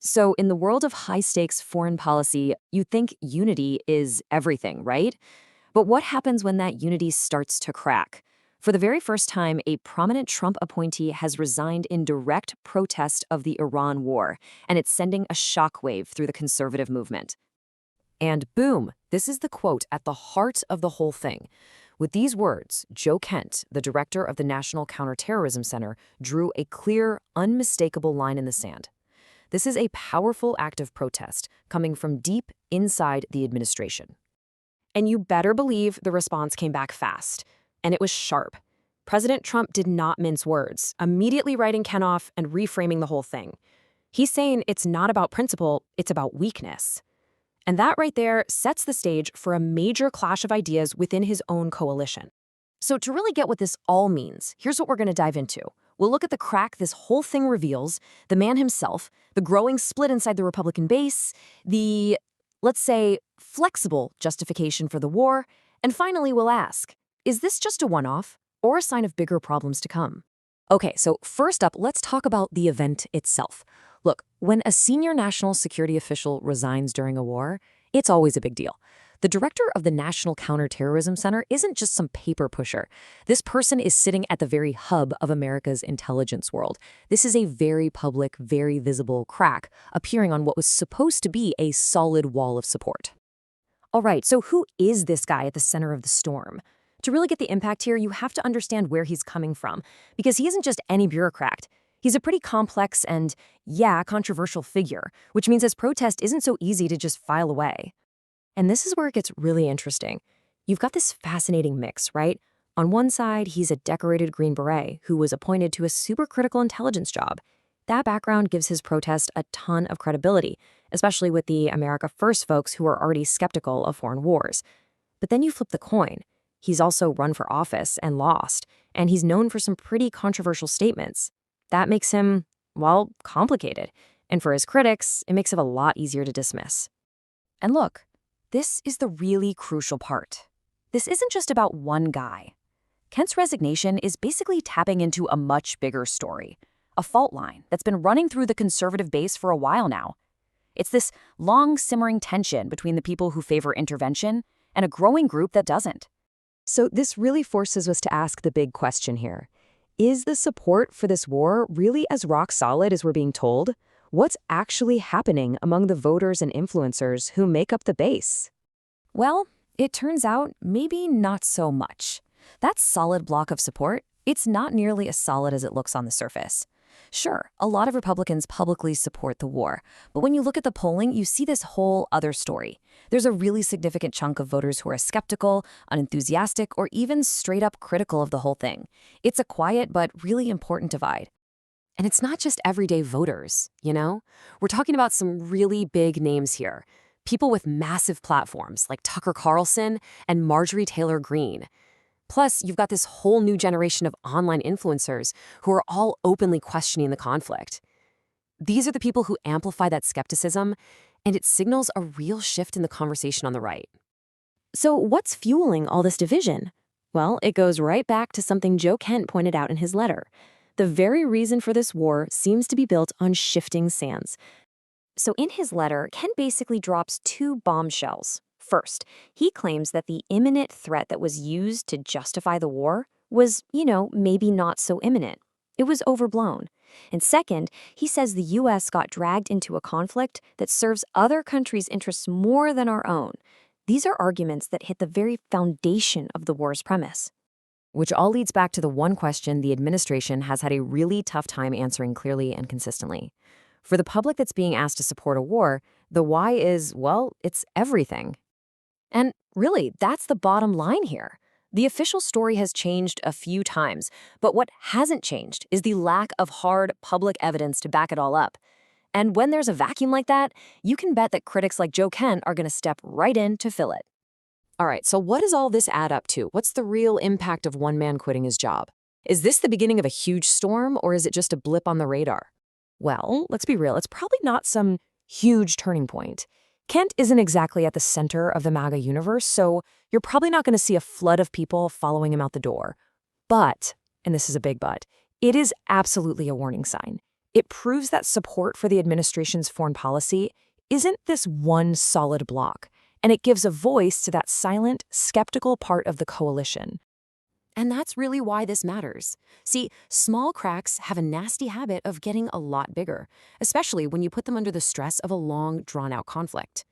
So, in the world of high stakes foreign policy, you think unity is everything, right? But what happens when that unity starts to crack? For the very first time, a prominent Trump appointee has resigned in direct protest of the Iran war, and it's sending a shockwave through the conservative movement. And boom, this is the quote at the heart of the whole thing. With these words, Joe Kent, the director of the National Counterterrorism Center, drew a clear, unmistakable line in the sand. This is a powerful act of protest coming from deep inside the administration. And you better believe the response came back fast. And it was sharp. President Trump did not mince words, immediately writing Ken off and reframing the whole thing. He's saying it's not about principle, it's about weakness. And that right there sets the stage for a major clash of ideas within his own coalition. So, to really get what this all means, here's what we're going to dive into. We'll look at the crack this whole thing reveals, the man himself, the growing split inside the Republican base, the, let's say, flexible justification for the war, and finally we'll ask, is this just a one-off or a sign of bigger problems to come? Okay, so first up, let's talk about the event itself. Look, when a senior national security official resigns during a war, it's always a big deal. The director of the National Counterterrorism Center isn't just some paper pusher. This person is sitting at the very hub of America's intelligence world. This is a very public, very visible crack appearing on what was supposed to be a solid wall of support. All right, so who is this guy at the center of the storm? To really get the impact here, you have to understand where he's coming from, because he isn't just any bureaucrat. He's a pretty complex and, yeah, controversial figure, which means his protest isn't so easy to just file away. And this is where it gets really interesting. You've got this fascinating mix, right? On one side, he's a decorated Green Beret who was appointed to a super-critical intelligence job. That background gives his protest a ton of credibility, especially with the America First folks who are already skeptical of foreign wars. But then you flip the coin. He's also run for office and lost, and he's known for some pretty controversial statements. That makes him, well, complicated. And for his critics, it makes it a lot easier to dismiss. And look, this is the really crucial part. This isn't just about one guy. Kent's resignation is basically tapping into a much bigger story, a fault line that's been running through the conservative base for a while now. It's this long simmering tension between the people who favor intervention and a growing group that doesn't. So this really forces us to ask the big question here. Is the support for this war really as rock solid as we're being told? What's actually happening among the voters and influencers who make up the base? Well, it turns out maybe not so much. That solid block of support, it's not nearly as solid as it looks on the surface. Sure, a lot of Republicans publicly support the war, but when you look at the polling, you see this whole other story. There's a really significant chunk of voters who are skeptical, unenthusiastic, or even straight up critical of the whole thing. It's a quiet but really important divide. And it's not just everyday voters, you know? We're talking about some really big names here. People with massive platforms like Tucker Carlson and Marjorie Taylor Greene. Plus, you've got this whole new generation of online influencers who are all openly questioning the conflict. These are the people who amplify that skepticism, and it signals a real shift in the conversation on the right. So what's fueling all this division? Well, it goes right back to something Joe Kent pointed out in his letter. The very reason for this war seems to be built on shifting sands. So in his letter, Kent basically drops two bombshells. First, he claims that the imminent threat that was used to justify the war was, maybe not so imminent. It was overblown. And second, he says the U.S. got dragged into a conflict that serves other countries' interests more than our own. These are arguments that hit the very foundation of the war's premise. Which all leads back to the one question the administration has had a really tough time answering clearly and consistently. For the public that's being asked to support a war, the why is, well, it's everything. And really, that's the bottom line here. The official story has changed a few times, but what hasn't changed is the lack of hard public evidence to back it all up. And when there's a vacuum like that, you can bet that critics like Joe Kent are going to step right in to fill it. All right, so what does all this add up to? What's the real impact of one man quitting his job? Is this the beginning of a huge storm, or is it just a blip on the radar? Well, let's be real, it's probably not some huge turning point. Kent isn't exactly at the center of the MAGA universe, so you're probably not going to see a flood of people following him out the door. But, and this is a big but, it is absolutely a warning sign. It proves that support for the administration's foreign policy isn't this one solid block, and it gives a voice to that silent, skeptical part of the coalition. And that's really why this matters. See, small cracks have a nasty habit of getting a lot bigger, especially when you put them under the stress of a long, drawn-out conflict.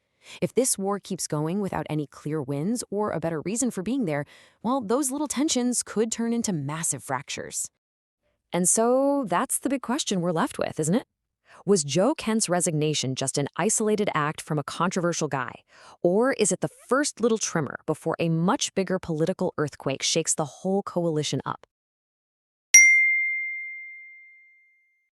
If this war keeps going without any clear wins or a better reason for being there, well, those little tensions could turn into massive fractures. And so that's the big question we're left with, isn't it? Was Joe Kent's resignation just an isolated act from a controversial guy? Or is it the first little tremor before a much bigger political earthquake shakes the whole coalition up?